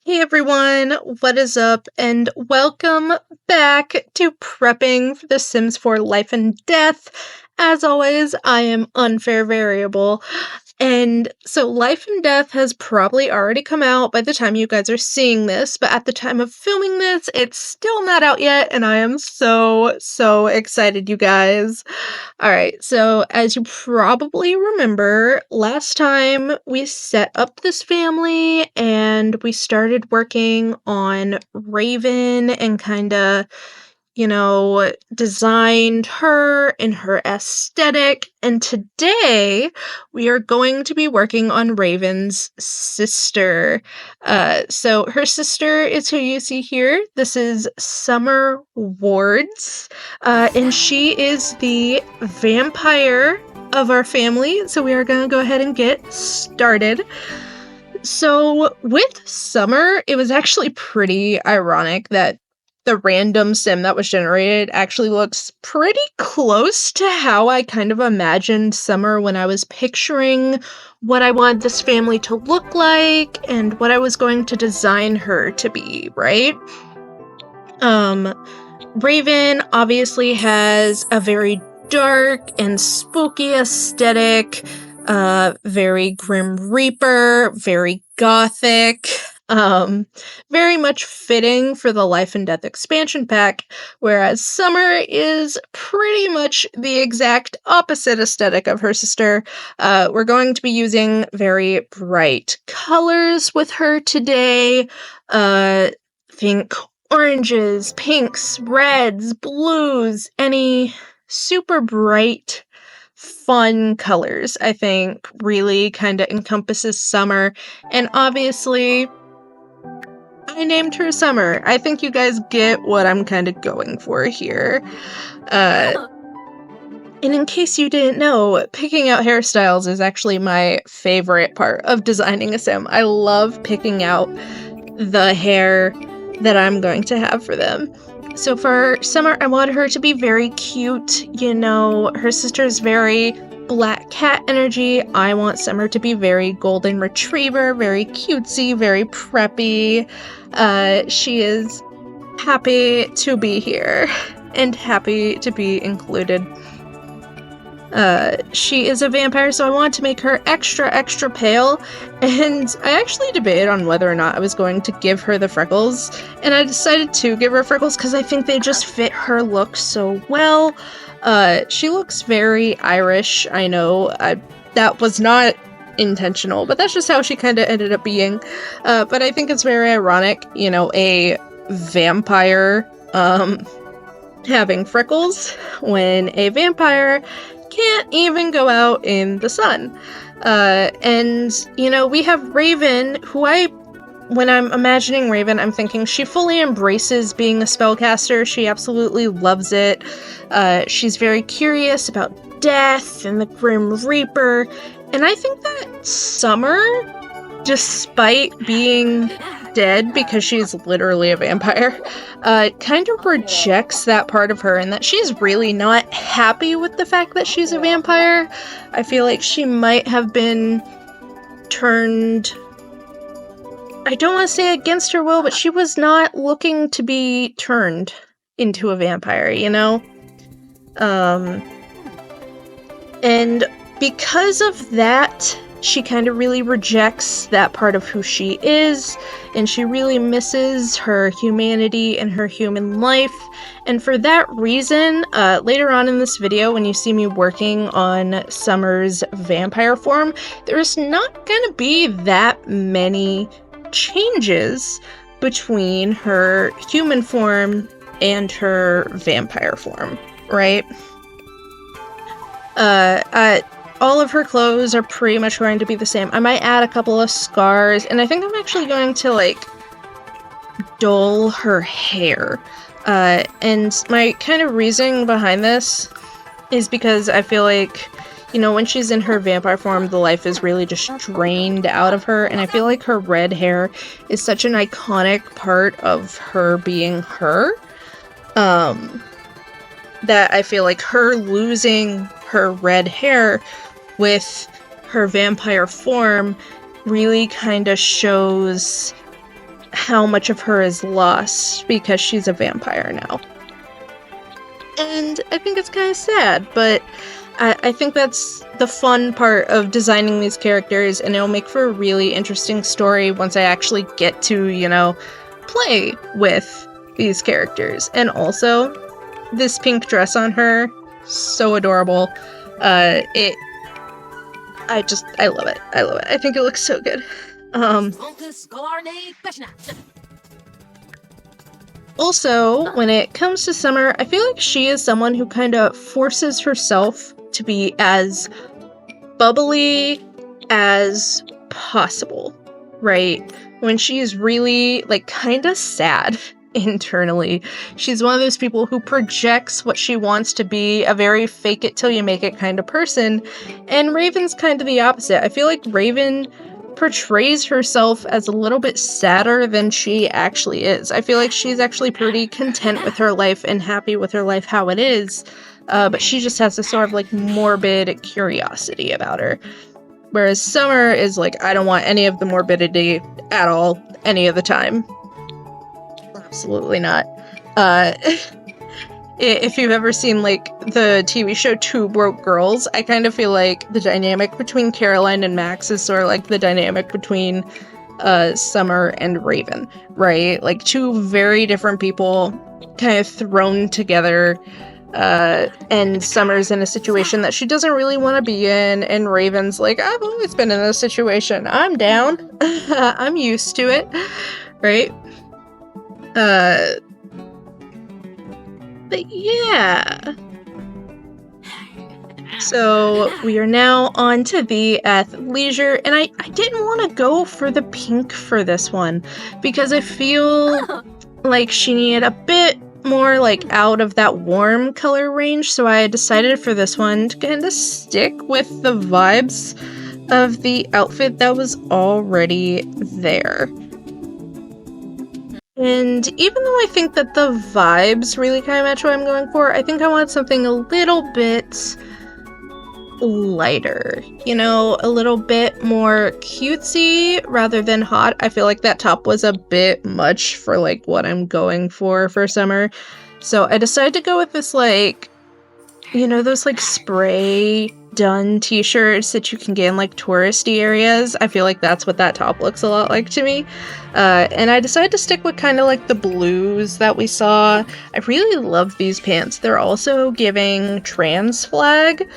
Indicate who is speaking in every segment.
Speaker 1: Hey everyone, what is up? And welcome back to Prepping for The Sims 4 Life and Death. As always, I am Unfair Variable. And so Life and Death has probably already come out by the time you guys are seeing this, but at the time of filming this, it's still not out yet, and I am so excited, you guys. Alright, so as you probably remember, last time we set up this family and we started working on Raven and kinda, designed her and her aesthetic. And today we are going to be working on Raven's sister. So her sister is who you see here. This is Summer Wards, and she is the vampire of our family. So we are going to go ahead and get started. So with Summer, it was actually pretty ironic that the random sim that was generated actually looks pretty close to how I kind of imagined Summer when I was picturing what I wanted this family to look like and what I was going to design her to be, right? Raven obviously has a very dark and spooky aesthetic, very Grim Reaper, very gothic, very much fitting for the Life and Death expansion pack, whereas Summer is pretty much the exact opposite aesthetic of her sister. We're going to be using very bright colors with her today. Think oranges, pinks, reds, blues, any super bright, fun colors, I think, really kind of encompasses Summer. And obviously, I named her Summer. I think you guys get what I'm kind of going for here. And in case you didn't know, picking out hairstyles is actually my favorite part of designing a sim. I love picking out the hair that I'm going to have for them. So for Summer, I want her to be very cute. Her sister's very black cat energy. I want Summer to be very golden retriever, very cutesy, very preppy. She is happy to be here and happy to be included. She is a vampire, so I wanted to make her extra pale, and I actually debated on whether or not I was going to give her the freckles, and I decided to give her freckles because I think they just fit her look so well. She looks very Irish, I know, that was not intentional, but that's just how she kind of ended up being. But I think it's very ironic, a vampire, having freckles when a vampire can't even go out in the sun. And we have Raven, who when I'm imagining Raven, I'm thinking she fully embraces being a spellcaster. She absolutely loves it. She's very curious about death and the Grim Reaper. And I think that Summer, despite being dead because she's literally a vampire, kind of rejects that part of her, and that she's really not happy with the fact that she's a vampire. I feel like she might have been turned, I don't want to say against her will, but she was not looking to be turned into a vampire, And because of that, she kind of really rejects that part of who she is, and she really misses her humanity and her human life. And for that reason, later on in this video, when you see me working on Summer's vampire form, there's not gonna be that many changes between her human form and her vampire form, right? All of her clothes are pretty much going to be the same. I might add a couple of scars, and I think I'm actually going to, dull her hair. And my kind of reasoning behind this is because I feel like, when she's in her vampire form, the life is really just drained out of her, and I feel like her red hair is such an iconic part of her being her, that I feel like her losing her red hair with her vampire form really kind of shows how much of her is lost because she's a vampire now. And I think it's kind of sad, but I think that's the fun part of designing these characters, and it'll make for a really interesting story once I actually get to, play with these characters. And also, this pink dress on her, so adorable. I love it. I love it. I think it looks so good. Also, when it comes to Summer, I feel like she is someone who kind of forces herself to be as bubbly as possible, right? When she's really, kind of sad internally, she's one of those people who projects what she wants to be, a very fake it till you make it kind of person, and Raven's kind of the opposite. I feel like Raven portrays herself as a little bit sadder than she actually is. I feel like she's actually pretty content with her life and happy with her life how it is, but she just has this sort of morbid curiosity about her. Whereas Summer is I don't want any of the morbidity at all, any of the time. Absolutely not. If you've ever seen the TV show Two Broke Girls, I kind of feel like the dynamic between Caroline and Max is sort of the dynamic between Summer and Raven, right? Two very different people kind of thrown together, and Summer's in a situation that she doesn't really want to be in, and Raven's I've always been in this situation. I'm down. I'm used to it, right? But yeah. So we are now on to the athleisure, and I didn't want to go for the pink for this one because I feel like she needed a bit more out of that warm color range, so I decided for this one to kind of stick with the vibes of the outfit that was already there. And even though I think that the vibes really kind of match what I'm going for, I think I want something a little bit lighter, a little bit more cutesy rather than hot. I feel like that top was a bit much for what I'm going for Summer. So I decided to go with this those spray done t-shirts that you can get in touristy areas. I feel like that's what that top looks a lot like to me. And I decided to stick with kind of the blues that we saw. I really love these pants. They're also giving trans flag,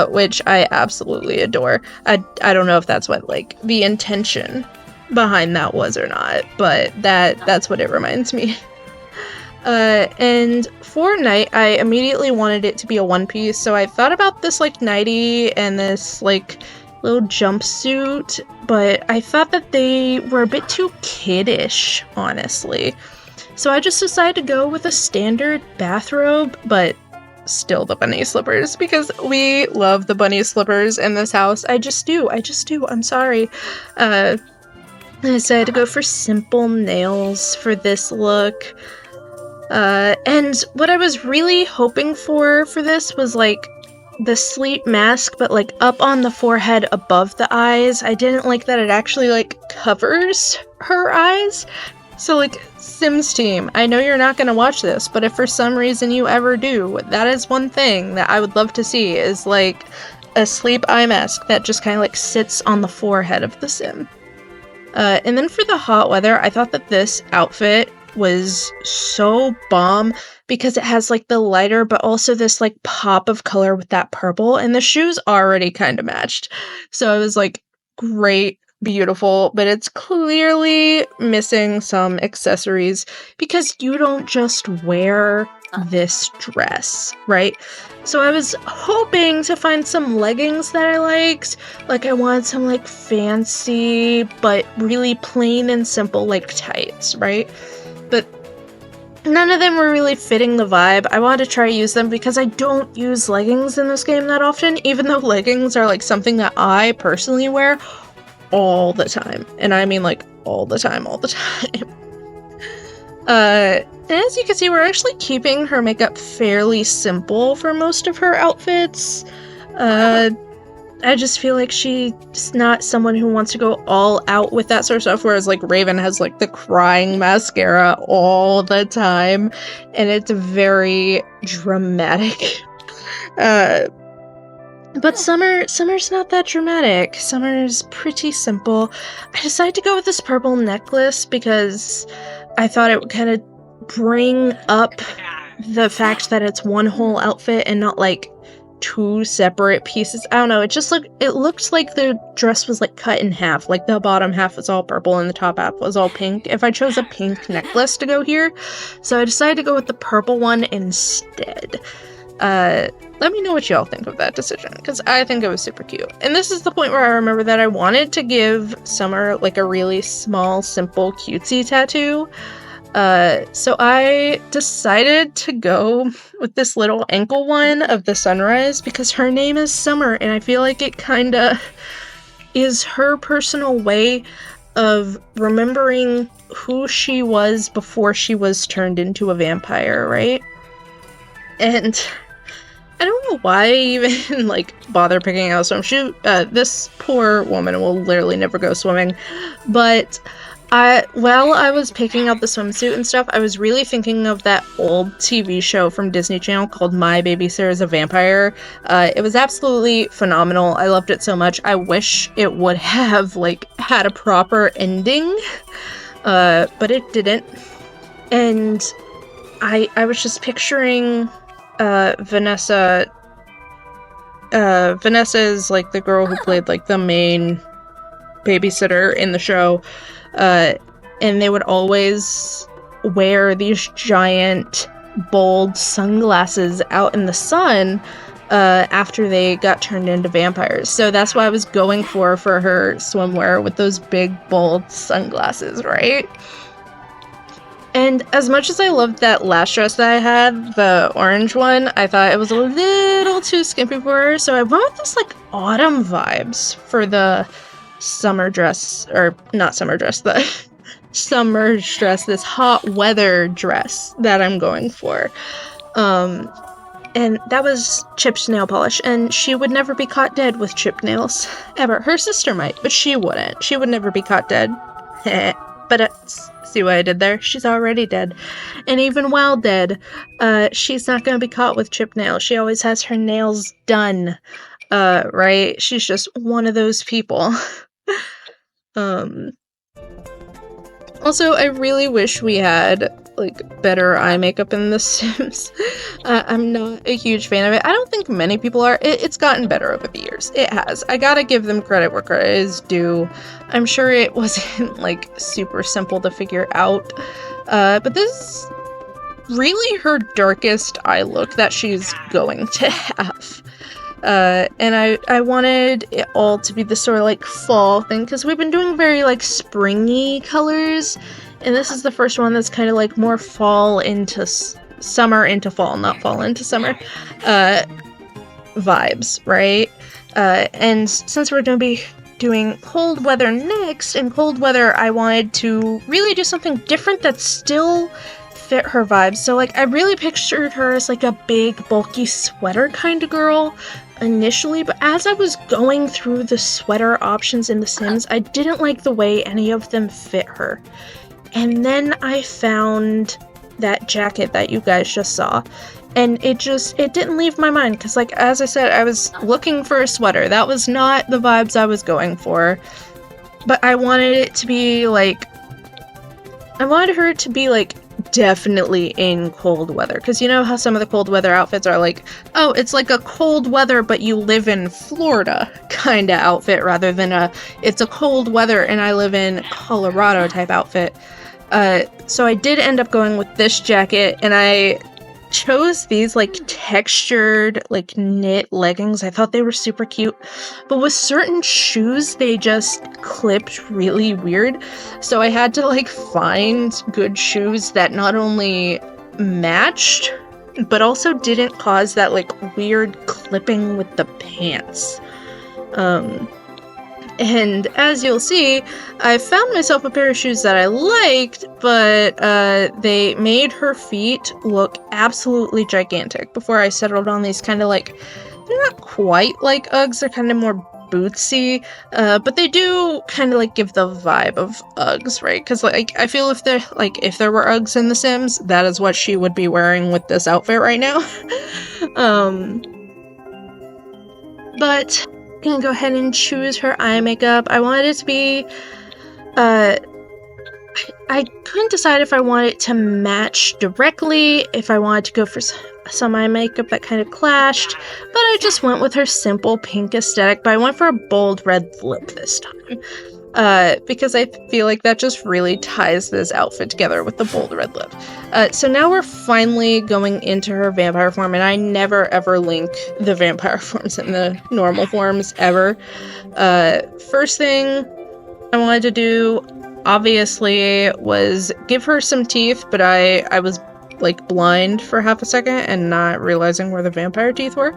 Speaker 1: which I absolutely adore. I don't know if that's what the intention behind that was or not, but that's what it reminds me. And for night, I immediately wanted it to be a one-piece, so I thought about this nightie and this little jumpsuit, but I thought that they were a bit too kiddish, honestly. So I just decided to go with a standard bathrobe, but still the bunny slippers, because we love the bunny slippers in this house. I just do. I'm sorry. I decided to go for simple nails for this look. And what I was really hoping for this was the sleep mask, but up on the forehead above the eyes. I didn't like that it actually covers her eyes. So Sims team, I know you're not gonna watch this, but if for some reason you ever do, that is one thing that I would love to see, is a sleep eye mask that just kind of sits on the forehead of the Sim. And then for the hot weather, I thought that this outfit was so bomb because it has the lighter but also this pop of color with that purple, and the shoes already kind of matched. So I was great, beautiful, but it's clearly missing some accessories because you don't just wear this dress, right? So I was hoping to find some leggings that I liked. I wanted some fancy but really plain and simple tights, right? But none of them were really fitting the vibe. I wanted to try to use them because I don't use leggings in this game that often, even though leggings are something that I personally wear all the time. And I mean all the time. And as you can see, we're actually keeping her makeup fairly simple for most of her outfits. I just feel like she's not someone who wants to go all out with that sort of stuff, whereas like Raven has like the crying mascara all the time, and it's very dramatic. But Summer's not that dramatic. Summer's pretty simple. I decided to go with this purple necklace because I thought it would kind of bring up the fact that it's one whole outfit and not like two separate pieces. I don't know, it looked like the dress was like cut in half. Like the bottom half was all purple and the top half was all pink. If I chose a pink necklace to go here, so I decided to go with the purple one instead. Let me know what y'all think of that decision, because I think it was super cute. And this is the point where I remember that I wanted to give Summer like a really small, simple, cutesy tattoo. So I decided to go with this little ankle one of the sunrise because her name is Summer, and I feel like it kinda is her personal way of remembering who she was before she was turned into a vampire, right? And I don't know why I even, like, bother picking out a swimsuit. This poor woman will literally never go swimming. But while I was picking out the swimsuit and stuff, I was really thinking of that old TV show from Disney Channel called My Babysitter is a Vampire. It was absolutely phenomenal. I loved it so much. I wish it would have, like, had a proper ending. But it didn't. And I was just picturing Vanessa. Vanessa is like the girl who played like the main babysitter in the show, and they would always wear these giant bold sunglasses out in the sun after they got turned into vampires. So that's why I was going for her swimwear with those big bold sunglasses, right? And as much as I loved that last dress that I had, the orange one, I thought it was a little too skimpy for her, so I went with this, like, autumn vibes for the summer dress, or not summer dress, the summer dress, this hot weather dress that I'm going for. And that was chipped nail polish, and she would never be caught dead with chipped nails, ever. Her sister might, but she wouldn't. She would never be caught dead. But see what I did there? She's already dead. And even while dead, she's not going to be caught with chipped nails. She always has her nails done, right? She's just one of those people. Also, I really wish we had, like, better eye makeup in The Sims. I'm not a huge fan of it. I don't think many people are. It's gotten better over the years. It has. I gotta give them credit where credit is due. I'm sure it wasn't, like, super simple to figure out. But this is really her darkest eye look that she's going to have. And I wanted it all to be this sort of, like, fall thing, because we've been doing very, like, springy colors, and this is the first one that's kind of, like, more fall into summer into fall, not fall into summer, vibes, right? And since we're gonna be doing cold weather next, in cold weather, I wanted to really do something different that still fit her vibes. So, like, I really pictured her as, like, a big, bulky sweater kind of girl initially, but as I was going through the sweater options in The Sims, I didn't like the way any of them fit her. And then I found that jacket that you guys just saw, and it didn't leave my mind, because, like, as I said, I was looking for a sweater. That was not the vibes I was going for, but I wanted it to be, like, I wanted her to be, like, definitely in cold weather, because you know how some of the cold weather outfits are like, oh, it's like a cold weather but you live in Florida kind of outfit, rather than it's a cold weather and I live in Colorado type outfit. So I did end up going with this jacket, and I chose these, like, textured, like, knit leggings. I thought they were super cute, but with certain shoes they just clipped really weird, so I had to, like, find good shoes that not only matched but also didn't cause that, like, weird clipping with the pants. And as you'll see, I found myself a pair of shoes that I liked, but they made her feet look absolutely gigantic before I settled on these kind of, like, they're not quite like Uggs, they're kind of more bootsy, but they do kind of like give the vibe of Uggs, right? Because like I feel if there were Uggs in The Sims, that is what she would be wearing with this outfit right now. um, but I'm gonna go ahead and choose her eye makeup. I wanted it to be, I couldn't decide if I wanted it to match directly, if I wanted to go for some eye makeup that kind of clashed, but I just went with her simple pink aesthetic, but I went for a bold red lip this time. Because I feel like that just really ties this outfit together with the bold red lip. So now we're finally going into her vampire form, and I never ever link the vampire forms and the normal forms ever. First thing I wanted to do, obviously, was give her some teeth, but I was like blind for half a second and not realizing where the vampire teeth were.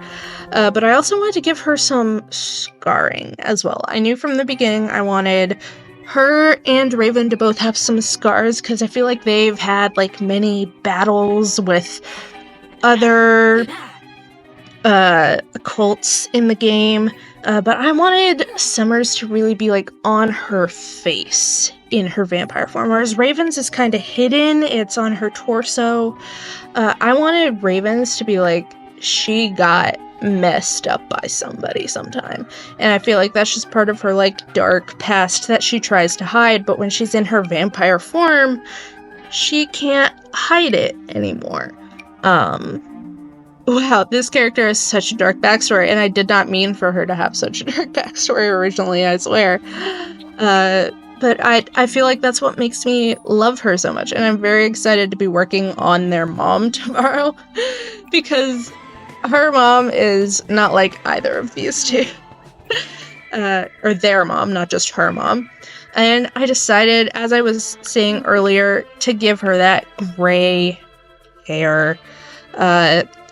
Speaker 1: But I also wanted to give her some scarring as well. I knew from the beginning I wanted her and Raven to both have some scars because I feel like they've had like many battles with other cults in the game. But I wanted Summer's to really be like on her face in her vampire form, whereas Raven's is kind of hidden, it's on her torso. I wanted Raven's to be like she got messed up by somebody sometime, and I feel like that's just part of her like dark past that she tries to hide, but when she's in her vampire form, she can't hide it anymore. Wow, this character has such a dark backstory, and I did not mean for her to have such a dark backstory originally, I swear. But I feel like that's what makes me love her so much, and I'm very excited to be working on their mom tomorrow, because her mom is not like either of these two. Or their mom, not just her mom. And I decided, as I was saying earlier, to give her that gray hair.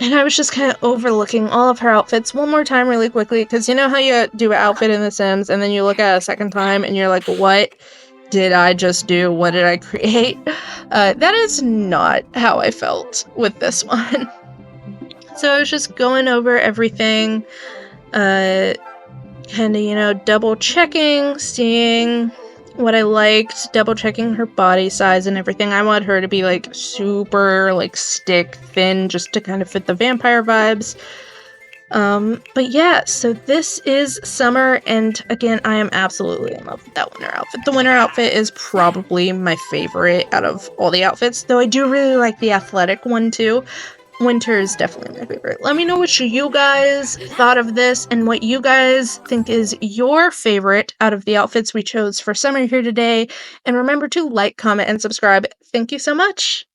Speaker 1: And I was just kind of overlooking all of her outfits one more time really quickly, because you know how you do an outfit in The Sims, and then you look at it a second time, and you're like, what did I just do? What did I create? That is not how I felt with this one. So I was just going over everything, kind of, double checking, seeing what I liked, double checking her body size and everything. I want her to be like super like stick thin just to kind of fit the vampire vibes. But yeah, so this is Summer, and again, I am absolutely in love with that winter outfit. The winter outfit is probably my favorite out of all the outfits, though I do really like the athletic one too. Winter is definitely my favorite. Let me know what you guys thought of this and what you guys think is your favorite out of the outfits we chose for summer here today. And remember to like, comment, and subscribe. Thank you so much.